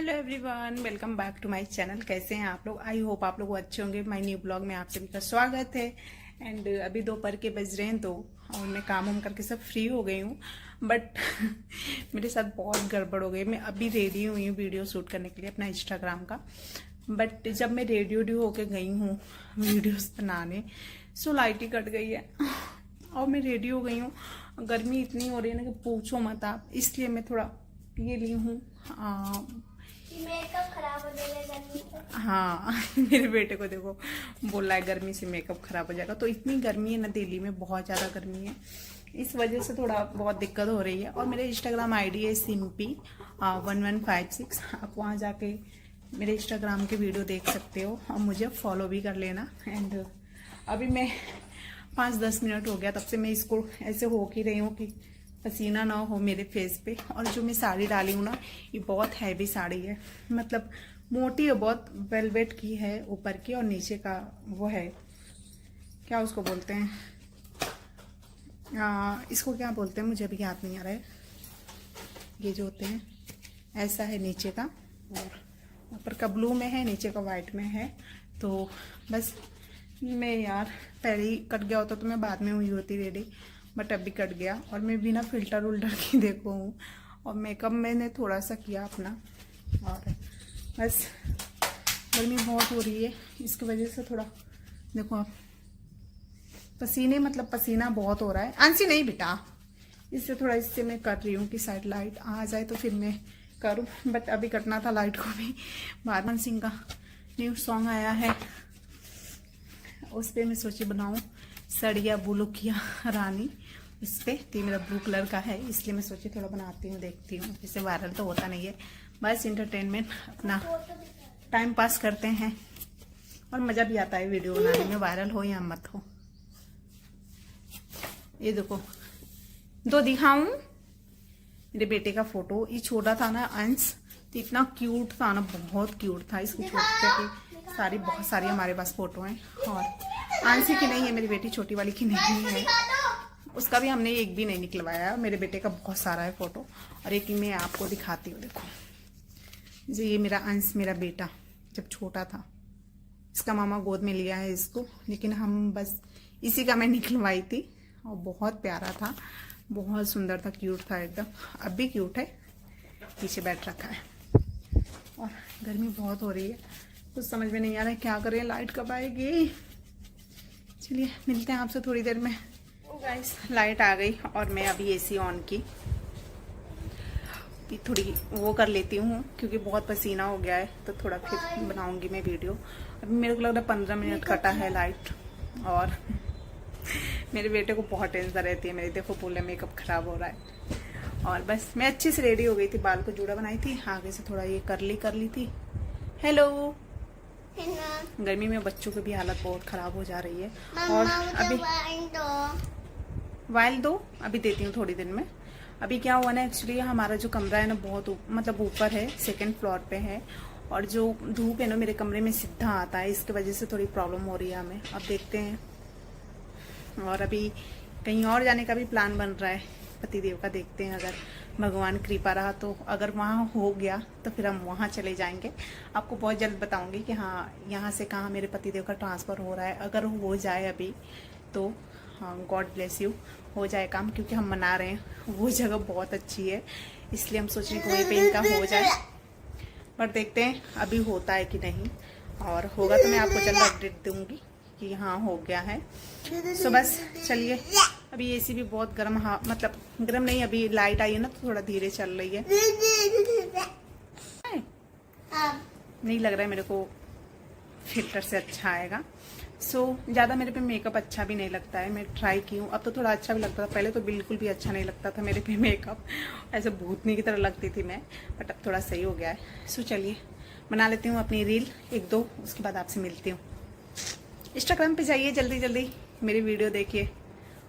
Hello everyone, welcome back to my channel. कैसे हैं आप लोग? आई होप आप लोग अच्छे होंगे। माय न्यू ब्लॉग में आप सभी का स्वागत है। एंड अभी दोपहर के बज रहे हैं तो और मैं काम वाम करके सब फ्री हो गई हूँ। बट मेरे साथ बहुत गड़बड़ हो गई। मैं अभी रेडी हुई हूँ वीडियो शूट करने के लिए अपना इंस्टाग्राम का। बट जब मैं रेडी होके गई हूँ वीडियोस बनाने, सो लाइट ही कट गई है और मैं रेडी हो गई हूँ। गर्मी इतनी हो रही है ना कि पूछो मत आप। इसलिए मैं थोड़ा ये ली हूँ। मेकअप खराब हो जाएगा गर्मी से। हाँ मेरे बेटे को देखो बोल रहा है गर्मी से मेकअप खराब हो जाएगा। तो इतनी गर्मी है ना, दिल्ली में बहुत ज़्यादा गर्मी है, इस वजह से थोड़ा बहुत दिक्कत हो रही है। और मेरे इंस्टाग्राम आईडी है Simpy1156। आप वहाँ जाके मेरे इंस्टाग्राम के वीडियो देख सकते हो और मुझे फॉलो भी कर लेना। एंड अभी मैं 5-10 मिनट हो गया तब से मैं इसको ऐसे हो ही रही हूँ कि पसीना ना हो मेरे फेस पे। और जो मैं साड़ी डाली हूँ ना, ये बहुत हैवी साड़ी है, मतलब मोटी है बहुत, वेलवेट की है ऊपर की और नीचे का वो है, क्या उसको बोलते हैं, इसको क्या बोलते हैं मुझे अभी याद नहीं आ रहा है। ये जो होते हैं ऐसा है नीचे का, और ऊपर का ब्लू में है, नीचे का वाइट में है। तो बस मैं यार पहले ही कट गया होता तो मैं बाद में हुई होती रेडी, बट अभी कट गया। और मैं बिना फिल्टर उल्टर की देखो हूँ, और मेकअप मैंने थोड़ा सा किया अपना। और बस गर्मी बहुत हो रही है, इसकी वजह से थोड़ा देखो आप पसीने, मतलब पसीना बहुत हो रहा है। आंसी नहीं बेटा, इससे थोड़ा इससे मैं कर रही हूँ कि साइड लाइट आ जाए तो फिर मैं करूँ। बट अभी कटना था लाइट को भी। बादल सिंह का न्यू सॉन्ग आया है, उस पर मैं सोची बनाऊँ सड़िया बुलुकिया रानी। इस पे तो मेरा ब्लू कलर का है, इसलिए मैं सोची थोड़ा बनाती हूँ, देखती हूँ। इससे वायरल तो होता नहीं है, बस इंटरटेनमेंट अपना टाइम पास करते हैं और मज़ा भी आता है वीडियो बनाने में, वायरल हो या मत हो। ये देखो दो दिखाऊं मेरे बेटे का फोटो। ये छोटा था ना अंश, तो इतना क्यूट था ना, बहुत क्यूट था। इसकी छोटे की सारी बहुत सारी हमारे पास फोटो हैं। और आंसी की नहीं है, मेरी बेटी छोटी वाली की नहीं है, उसका भी हमने एक भी नहीं निकलवाया। मेरे बेटे का बहुत सारा है फोटो। और एक मैं आपको दिखाती हूँ, देखो जी, ये मेरा अंश, मेरा बेटा जब छोटा था, इसका मामा गोद में लिया है इसको, लेकिन हम बस इसी का मैं निकलवाई थी। और बहुत प्यारा था, बहुत सुंदर था, क्यूट था एकदम। अब भी क्यूट है, पीछे बैठ रखा है। और गर्मी बहुत हो रही है, कुछ समझ में नहीं आ रहा है क्या करें, लाइट कब आएगी। चलिए मिलते हैं आपसे थोड़ी देर में। गाइस लाइट आ गई और मैं अभी एसी ऑन की, थोड़ी वो कर लेती हूँ क्योंकि बहुत पसीना हो गया है। तो थोड़ा फिर बनाऊंगी मैं वीडियो। अभी मेरे को लग रहा है 15 मिनट कटा है लाइट। और मेरे बेटे को बहुत टेंशन रहती है मेरी, देखो पूरा मेकअप खराब हो रहा है। और बस मैं अच्छे से रेडी हो गई थी, बाल को जूड़ा बनाई थी, आगे से थोड़ा ये कर ली थी। हेलो, गर्मी में बच्चों की भी हालत बहुत खराब हो जा रही है। और अभी वाइल दो, अभी देती हूँ थोड़ी देर में। अभी क्या हुआ ना, एक्चुअली हमारा जो कमरा है ना बहुत मतलब ऊपर है, 2nd फ्लोर पे है। और जो धूप है ना मेरे कमरे में सीधा आता है, इसके वजह से थोड़ी प्रॉब्लम हो रही है हमें। अब देखते हैं। और अभी कहीं और जाने का भी प्लान बन रहा है पतिदेव का, देखते हैं अगर भगवान कृपा रहा तो। अगर वहाँ हो गया तो फिर हम वहाँ चले जाएंगे। आपको बहुत जल्द बताऊंगी कि हाँ यहाँ से कहाँ मेरे पतिदेव का ट्रांसफ़र हो रहा है। अगर हो जाए अभी तो हाँ, गॉड ब्लेस यू, हो जाए काम, क्योंकि हम मना रहे हैं। वो जगह बहुत अच्छी है, इसलिए हम सोच रहे हैं कि वहीं पे इनका हो जाए। पर देखते हैं अभी होता है कि नहीं, और होगा तो मैं आपको जल्द अपडेट दूंगी कि हाँ हो गया है। सो बस चलिए, अभी एसी भी बहुत गर्म, हाँ मतलब गर्म नहीं, अभी लाइट आई है ना तो थोड़ा धीरे चल रही है। नहीं लग रहा है मेरे को फिल्टर से अच्छा आएगा। सो ज़्यादा मेरे पे मेकअप अच्छा भी नहीं लगता है। मैं ट्राई की हूँ, अब तो थोड़ा अच्छा भी लगता था, पहले तो बिल्कुल भी अच्छा नहीं लगता था मेरे पे मेकअप, ऐसे भूतनी की तरह लगती थी मैं। बट अब थोड़ा सही हो गया है। सो चलिए बना लेती हूँ अपनी रील 1-2, उसके बाद आपसे मिलती हूँ। इंस्टाग्राम पे जाइए जल्दी जल्दी, मेरी वीडियो देखिए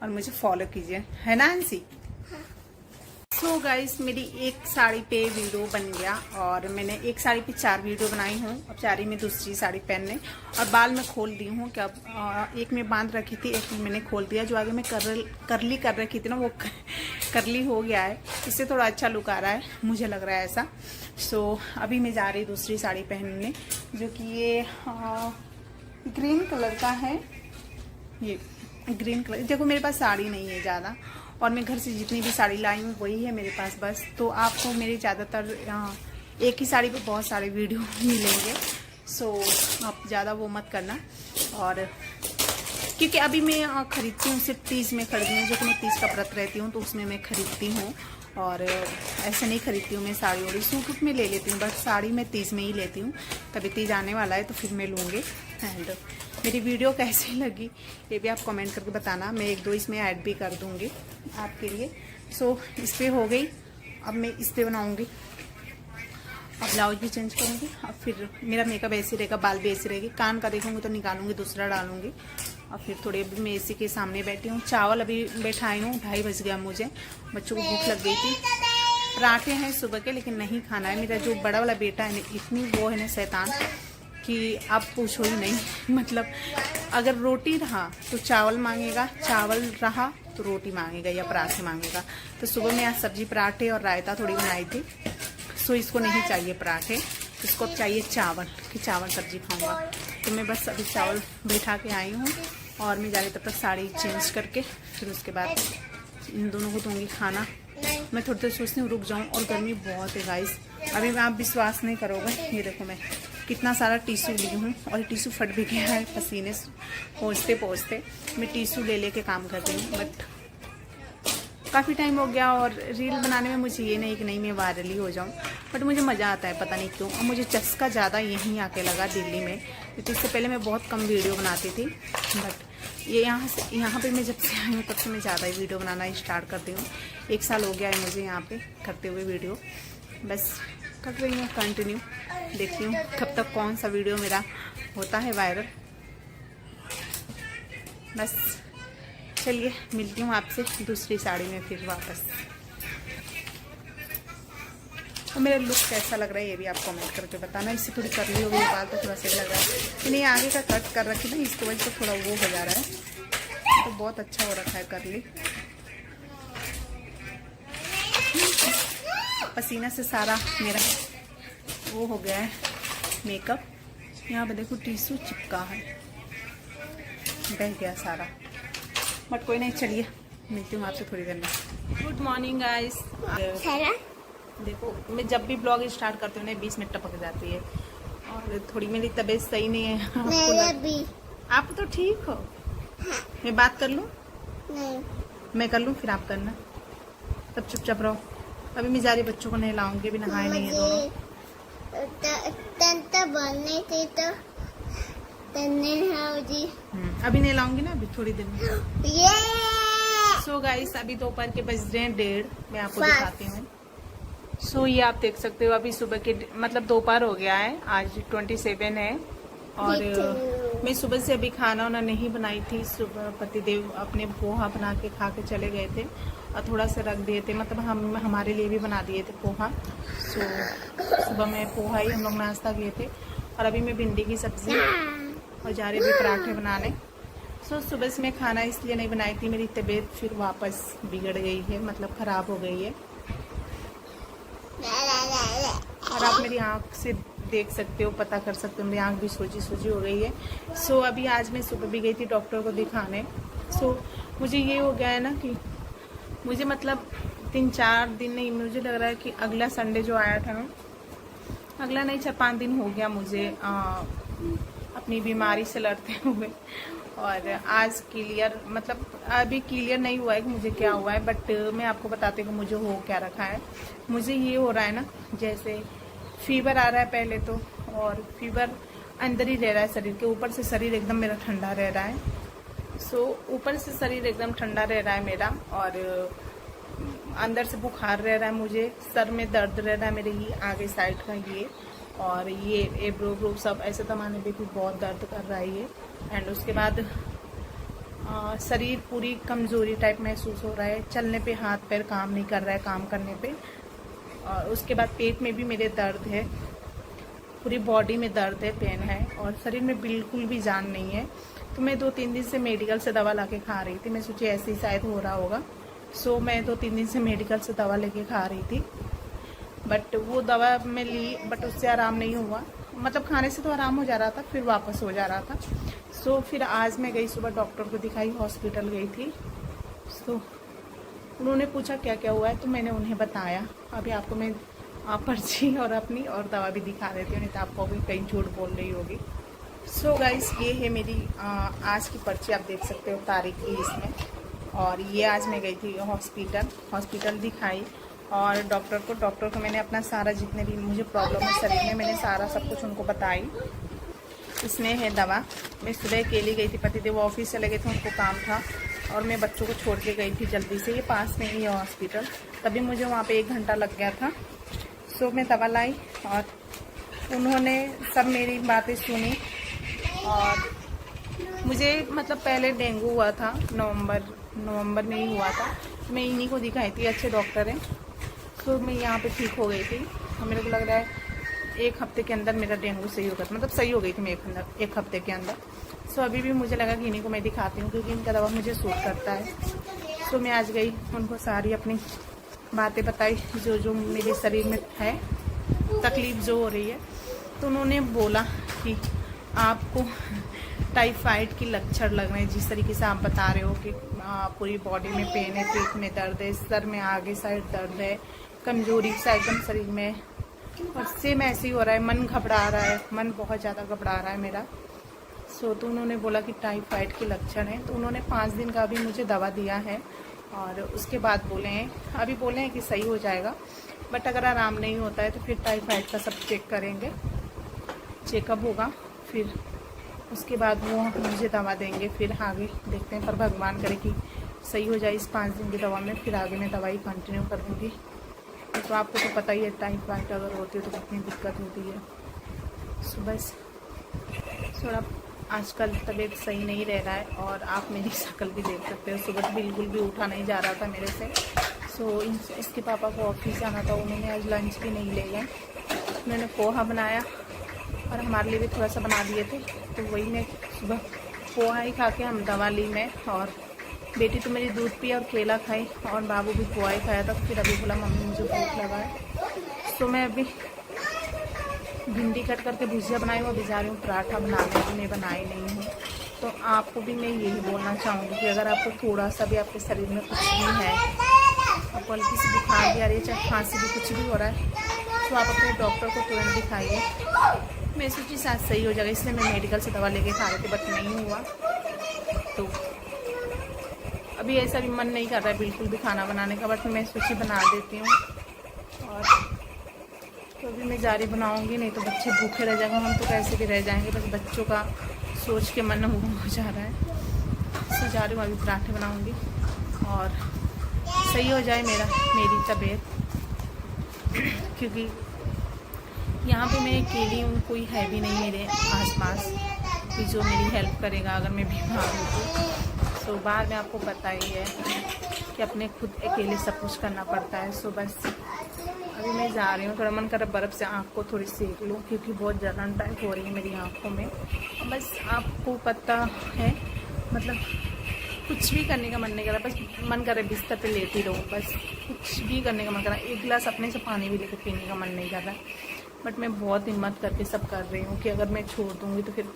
और मुझे फॉलो कीजिए, है ना आंसी? सो गाइस, मेरी एक साड़ी पे वीडियो बन गया और मैंने एक साड़ी पे 4 वीडियो बनाई हूँ। अब 4 ही में दूसरी साड़ी पहनने और बाल मैं खोल दी हूँ। क्या एक में बांध रखी थी, एक में मैंने खोल दिया। जो आगे मैं करली कर रखी थी ना, वो करली हो गया है। इससे थोड़ा अच्छा लुक आ रहा है, मुझे लग रहा है ऐसा। सो अभी मैं जा रही दूसरी साड़ी पहनने, जो कि ये ग्रीन कलर का है। ये ग्रीन कलर, देखो मेरे पास साड़ी नहीं है ज़्यादा और मैं घर से जितनी भी साड़ी लाई हूँ वही है मेरे पास बस। तो आपको मेरे ज़्यादातर एक ही साड़ी पे बहुत सारे वीडियो मिलेंगे। सो आप ज़्यादा वो मत करना। और क्योंकि अभी मैं खरीदती हूँ, सिर्फ 30 में खरीदती हूँ, जो कि मैं 30 का व्रत रहती हूँ तो उसमें मैं खरीदती हूँ। और ऐसे नहीं खरीदती हूँ मैं साड़ी वाड़ी, सूट में ले लेती हूँ, बट साड़ी मैं 30 में ही लेती हूँ। कभी 30 आने वाला है तो फिर मैं लूँगी। एंड मेरी वीडियो कैसी लगी ये भी आप कमेंट करके बताना। मैं 1-2 इसमें ऐड भी कर दूँगी आपके लिए। सो इस पर हो गई। अब मैं इस पर बनाऊँगी, अब ब्लाउज भी चेंज करूँगी। अब फिर मेरा मेकअप ऐसे रहेगा, बाल भी ऐसे रहेगी। कान का देखूँगी तो निकालूंगी, दूसरा डालूंगी। और फिर थोड़ी अभी मैं एसी के सामने बैठी हूँ। चावल अभी बैठाई हूँ, 2:30 बज गया मुझे। बच्चों को भूख लग गई थी। पराठे हैं सुबह के, लेकिन नहीं खाना है। मेरा जो बड़ा वाला बेटा है ना, इतनी वो है ना शैतान कि आप पूछो ही नहीं। मतलब अगर रोटी रहा तो चावल मांगेगा, चावल रहा तो रोटी मांगेगा या पराठे मांगेगा। तो सुबह में आज सब्जी, पराठे और रायता थोड़ी बनाई थी। सो इसको नहीं चाहिए पराठे, इसको अब चाहिए चावल, कि चावल सब्जी खाऊंगा। तो मैं बस अभी चावल बैठा के आई हूँ और मैं जा रही तब तक साड़ी चेंज करके फिर उसके बाद इन दोनों को दूंगी खाना। मैं थोड़ी देर सोचती हूँ रुक जाऊँ, और गर्मी बहुत है गाइस। अभी मैं आप विश्वास नहीं करोगे, ये देखो मैं कितना सारा टिश्यू ली हूँ और टिश्यू फट भी गया है पसीने पहुँचते पहुँचते। मैं टिश्यू ले लेके काम करती हूँ, बट काफ़ी टाइम हो गया। और रील बनाने में मुझे ये नहीं कि नहीं मैं वायरल ही हो जाऊँ, बट मुझे मज़ा आता है, पता नहीं क्यों। और मुझे चस्का ज़्यादा यहीं आके लगा दिल्ली में, क्योंकि इससे पहले मैं बहुत कम वीडियो बनाती थी। बट ये यहाँ पे मैं जब से आई हूँ तब से मैं ज़्यादा ही वीडियो बनाना स्टार्ट करती हूँ। 1 साल हो गया है मुझे यहाँ पे करते हुए वीडियो। बस कर रही हूँ कंटिन्यू, देखती हूँ कब तक कौन सा वीडियो मेरा होता है वायरल। बस चलिए मिलती हूँ आपसे दूसरी साड़ी में फिर वापस। तो मेरा लुक कैसा लग रहा है ये भी आप कमेंट करके बताना। इससे थोड़ी करली हो गई बाल तो थोड़ा सही लग रहा है, कि नहीं आगे का कट कर रखी ना, इसकी वजह से थोड़ा वो हो जा रहा है। तो बहुत अच्छा हो रखा है करली। पसीना से सारा मेरा वो हो गया है मेकअप। यहाँ पे देखो टिश्यू चिपका है, बह गया सारा। बट कोई नहीं, चलिए मिलती हूँ आपसे थोड़ी देर में। Good morning guys. देखो मैं जब भी ब्लॉग स्टार्ट करती हूँ ना 20 मिनट टपक जाती है, और थोड़ी मेरी तबीयत सही नहीं है। मेरा भी। आप तो ठीक हो। मैं बात कर लूँ? नहीं। मैं कर लूँ फिर आप करना, तब चुपचाप रहो। अभी मैं जा रही बच्चों को नहलाऊंगी, अभी नहाए नहीं है दोनों। बनने थी तो अभी नहलाऊंगी ना, अभी थोड़ी देर में। सो गाइस, अभी दोपहर के बज रहे हैं 1:30। मैं आपको दिखाती हूँ। सो ये आप देख सकते हो, अभी सुबह के मतलब दोपहर हो गया है। आज 27 है और मैं सुबह से अभी खाना वाना नहीं बनाई थी। सुबह पतिदेव अपने पोहा बना के खा के चले गए थे और थोड़ा सा रख दिए थे, मतलब हम हमारे लिए भी बना दिए थे पोहा। सो सुबह में पोहा ही हम लोग नाश्ता किए थे। और अभी मैं भिंडी की सब्जी और जा रही थी पराठे बनाने। सो सुबह से मैं खाना इसलिए नहीं बनाई थी, मेरी तबीयत फिर वापस बिगड़ गई है, मतलब ख़राब हो गई है। और आप मेरी आँख से देख सकते हो, पता कर सकते हो, मेरी आँख भी सूजी हो गई है। सो अभी आज मैं सुबह भी गई थी डॉक्टर को दिखाने। सो मुझे ये हो गया है ना कि मुझे मतलब 3-4 दिन नहीं, मुझे लग रहा है कि अगला संडे जो आया था ना, अगला नहीं 4-5 दिन हो गया मुझे अपनी बीमारी से लड़ते हुए। और आज क्लियर, मतलब अभी क्लियर नहीं हुआ है कि मुझे क्या हुआ है, बट मैं आपको बताती हूँ कि मुझे हो क्या रखा है। मुझे ये हो रहा है ना, जैसे फीवर आ रहा है पहले तो, और फीवर अंदर ही रह रहा है शरीर के, ऊपर से शरीर एकदम मेरा ठंडा रह रहा है। सो ऊपर से शरीर एकदम ठंडा रह रहा है मेरा, और अंदर से बुखार रह रहा है मुझे, सर में दर्द रह रहा है मेरे ही आगे साइड का ये, और ये एब्रो सब ऐसे तमाने भी बहुत दर्द कर रहा है ये। एंड उसके बाद शरीर पूरी कमज़ोरी टाइप महसूस हो रहा है, चलने पे हाथ पैर काम नहीं कर रहा है, काम करने पे। और उसके बाद पेट में भी मेरे दर्द है, पूरी बॉडी में दर्द है, पेन है, और शरीर में बिल्कुल भी जान नहीं है। तो मैं 2-3 दिन से मेडिकल से दवा लाके खा रही थी। मैं सोची ऐसे ही शायद हो रहा होगा, सो मैं 2-3 दिन से मेडिकल से दवा लेके खा रही थी। बट वो दवा मैं ली, बट उससे आराम नहीं हुआ। मतलब खाने से तो आराम हो जा रहा था, फिर वापस हो जा रहा था। सो फिर आज मैं गई, सुबह डॉक्टर को दिखाई, हॉस्पिटल गई थी। सो उन्होंने पूछा क्या क्या हुआ है, तो मैंने उन्हें बताया। अभी आपको मैं पर्ची और अपनी और दवा भी दिखा देती हूँ, नहीं तो आपको भी कहीं झूठ बोल रही होगी। सो गाइस, ये है मेरी आज की पर्ची, आप देख सकते हो तारीख की इसमें। और ये आज मैं गई थी हॉस्पिटल दिखाई, और डॉक्टर को मैंने अपना सारा जितने भी मुझे प्रॉब्लम है शरीर में, मैंने सारा सब कुछ उनको बताई। इसमें है दवा। मैं सुबह अकेली गई थी, पतिदेव ऑफिस चले गए थे, उनको काम था, और मैं बच्चों को छोड़ के गई थी जल्दी से। ये पास में ही है हॉस्पिटल, तभी मुझे वहाँ पे 1 घंटा लग गया था। सो मैं दवा लाई, और उन्होंने सब मेरी बातें सुनी। और मुझे मतलब पहले डेंगू हुआ था, नवंबर में ही हुआ था। मैं इन्हीं को दिखाई थी, अच्छे डॉक्टर हैं। तो मैं यहाँ पे ठीक हो गई थी, और मेरे को लग रहा है 1 हफ्ते के अंदर मेरा डेंगू सही हो गया था। मतलब सही हो गई थी मैं 1 हफ्ते के अंदर। सो अभी भी मुझे लगा कि इन्हीं को मैं दिखाती हूँ, क्योंकि इनका दवा मुझे सूट करता है। सो मैं आज गई, उनको सारी अपनी बातें बताई, जो मेरे शरीर में है, तकलीफ़ जो हो रही है। तो उन्होंने बोला कि आपको टाइफाइड की लक्षण लग रहे हैं, जिस तरीके से आप बता रहे हो कि पूरी बॉडी में पेन है, पेट में दर्द है, सर में आगे साइड दर्द है, कमजोरी सा एकदम शरीर में, और सेम ऐसे ही हो रहा है, मन घबरा रहा है, मन बहुत ज़्यादा घबरा रहा है मेरा। सो तो उन्होंने बोला कि टाइफाइड के लक्षण है। तो उन्होंने 5 दिन का अभी मुझे दवा दिया है, और उसके बाद बोले हैं कि सही हो जाएगा। बट अगर आराम नहीं होता है तो फिर टाइफाइड का सब चेक करेंगे, चेकअप होगा, फिर उसके बाद वो मुझे दवा देंगे। फिर आगे देखते हैं, पर भगवान करे कि सही हो जाए इस 5 दिन की दवा में, फिर आगे मैं दवाई कंटिन्यू करूँगी। तो आपको तो पता ही है, टाइफाइड अगर होती है तो कितनी दिक्कत होती है। सो बस थोड़ा आजकल तबीयत सही नहीं रह रहा है, और आप मेरी शक्ल भी देख सकते हो, सुबह बिल्कुल भी उठा नहीं जा रहा था मेरे से। सो इसके पापा को ऑफिस जाना था, उन्होंने आज लंच भी नहीं ले गए। उन्होंने पोहा बनाया, और हमारे लिए भी थोड़ा सा बना दिए थे, तो वही मैं सुबह पोहा ही खा के हम दवा ली मैं, और बेटी तो मेरी दूध पी और केला खाई, और बाबू भी पोहा ही खाया था। फिर अभी बोला मम्मी मुझे भूख लगा है। तो मैं अभी भिंडी कट करके भुजिया बनाई हूँ, अभी जा रही हूँ पराठा बनाने, तो मैं बनाई नहीं हूँ। तो आपको भी मैं यही बोलना चाहूँगी कि अगर आपको थोड़ा सा भी आपके शरीर में कुछ भी है, आपको हल्की सी बुखार भी आ रही है, चाहे खांसी भी, कुछ भी हो रहा है, तो आप अपने डॉक्टर को तुरंत दिखाइए। मैं सोची शायद सही हो जाएगा, इसलिए मैं मेडिकल से दवा लेके खा रही थी, बट नहीं हुआ। तो अभी ऐसा भी मन नहीं कर रहा है बिल्कुल भी खाना बनाने का, बट मैं सोची बना देती हूँ। और तो अभी मैं जारी बनाऊँगी, नहीं तो बच्चे भूखे रह जाएंगे, हम तो कैसे भी रह जाएंगे। बस बच्चों का सोच के मन वो हो जा रहा है। तो जा रही हूँ, अभी पराठे बनाऊँगी, और सही हो जाए मेरी तबीयत, क्योंकि यहाँ पे मैं अकेली हूँ, कोई है भी नहीं मेरे आसपास कि जो मेरी हेल्प करेगा अगर मैं बीमार हूँ तो बाहर में आपको पता ही है कि अपने खुद अकेले सब कुछ करना पड़ता है। सो बस अभी मैं जा रही हूँ, थोड़ा मन कर रहा बर्फ़ से आँख को थोड़ी सेक लूँ, क्योंकि बहुत जलन टाइप हो रही है मेरी आँखों में। बस आपको पता है, मतलब कुछ भी करने का मन नहीं कर रहा, बस मन कर रहा है बिस्तर पे लेती रहूँ, बस कुछ भी करने का मन कर रहा है। 1 गिलास अपने से पानी भी लेकर पीने का मन नहीं कर रहा है। बट मैं बहुत हिम्मत करके सब कर रही हूँ कि अगर मैं छोड़ दूँगी तो फिर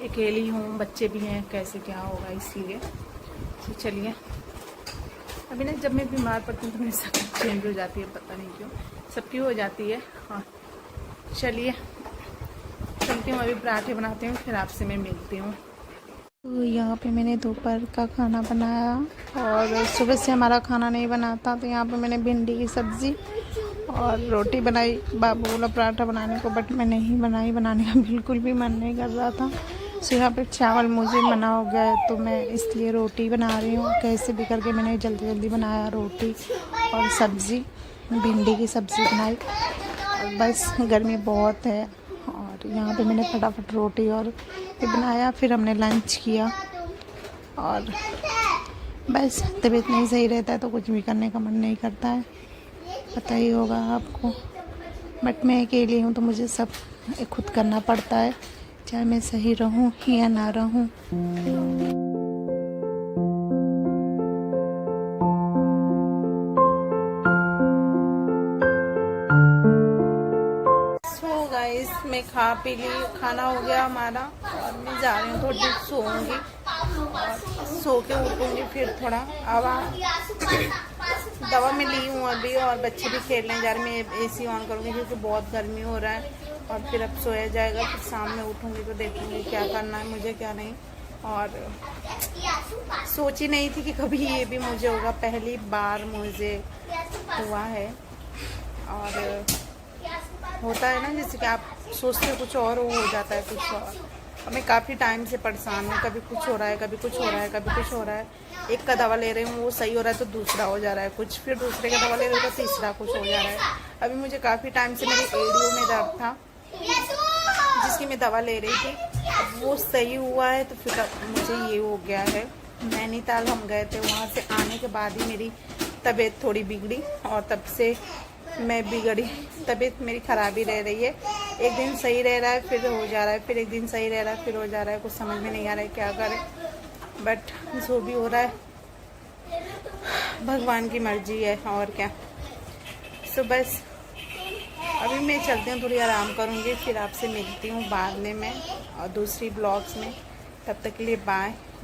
अकेली हूँ, बच्चे भी हैं, कैसे क्या होगा, इसलिए। तो चलिए, अभी ना जब मैं बीमार पड़ती हूँ तो मेरी शक्ल चेंज हो जाती है, पता नहीं क्यों, सबकी हो जाती है। हाँ चलिए चलती हूँ, अभी पराठे बनाती हूँ, फिर आपसे मैं मिलती हूँ। तो यहाँ पे मैंने दोपहर का खाना बनाया, और सुबह से हमारा खाना नहीं बनाता, तो यहाँ पे मैंने भिंडी की सब्ज़ी और रोटी बनाई। बाबू बोला पराठा बनाने को, बट मैं नहीं बनाई, बनाने का बिल्कुल भी मन नहीं कर रहा था। सो यहाँ पे चावल मुझे मना हो गया है, तो मैं इसलिए रोटी बना रही हूँ। कैसे भी करके मैंने जल्दी जल्दी बनाया, रोटी और सब्ज़ी, भिंडी की सब्ज़ी बनाई। और बस गर्मी बहुत है, और यहाँ पे मैंने फटाफट रोटी और ये बनाया, फिर हमने लंच किया। और बस तबीयत नहीं सही रहता है तो कुछ भी करने का मन नहीं करता है, पता ही होगा आपको। बट मैं अकेली हूँ तो मुझे सब खुद करना पड़ता है, चाहे मैं सही रहूँ या ना रहूँ। सो गाइस, मैं खा पी ली, खाना हो गया हमारा और मैं जा रही हूँ, थोड़ी देर सोऊंगी और सो के उठूंगी फिर थोड़ा। दवा में ली हूँ अभी और बच्चे भी खेलने जा रहे हैं। मैं एसी ऑन करूँगी क्योंकि बहुत गर्मी हो रहा है और फिर अब सोया जाएगा। फिर शाम में उठूँगी तो देखूँगी क्या करना है मुझे, क्या नहीं। और सोची नहीं थी कि कभी ये भी मुझे होगा, पहली बार मुझे हुआ है। और होता है ना, जैसे कि आप सोचते कुछ और हो जाता है कुछ और। और मैं काफ़ी टाइम से परेशान हूँ, कभी कुछ हो रहा है, कभी कुछ हो रहा है, कभी कुछ हो रहा है। एक का दवा ले रही हूँ वो सही हो रहा है तो दूसरा हो जा रहा है कुछ, फिर दूसरे का दवा ले रही हूँ तो तीसरा कुछ हो जा रहा है। अभी मुझे काफ़ी टाइम से मेरी एडियो में दर्द था जिसकी मैं दवा ले रही थी, अब वो सही हुआ है तो फिर मुझे ये हो गया है। नैनीताल हम गए थे, वहाँ से आने के बाद ही मेरी तबीयत थोड़ी बिगड़ी और तब से मैं बिगड़ी। तबीयत मेरी ख़राब ही रह रही है, एक दिन सही रह रहा है फिर हो जा रहा है, फिर एक दिन सही रह रहा है फिर हो जा रहा है। कुछ समझ में नहीं आ रहा है क्या करें, बट जो भी हो रहा है भगवान की मर्जी है और क्या। सो बस अभी मैं चलती हूँ, थोड़ी आराम करूँगी, फिर आपसे मिलती हूँ बाद में मैं और दूसरी ब्लॉग्स में। तब तक के लिए बाय।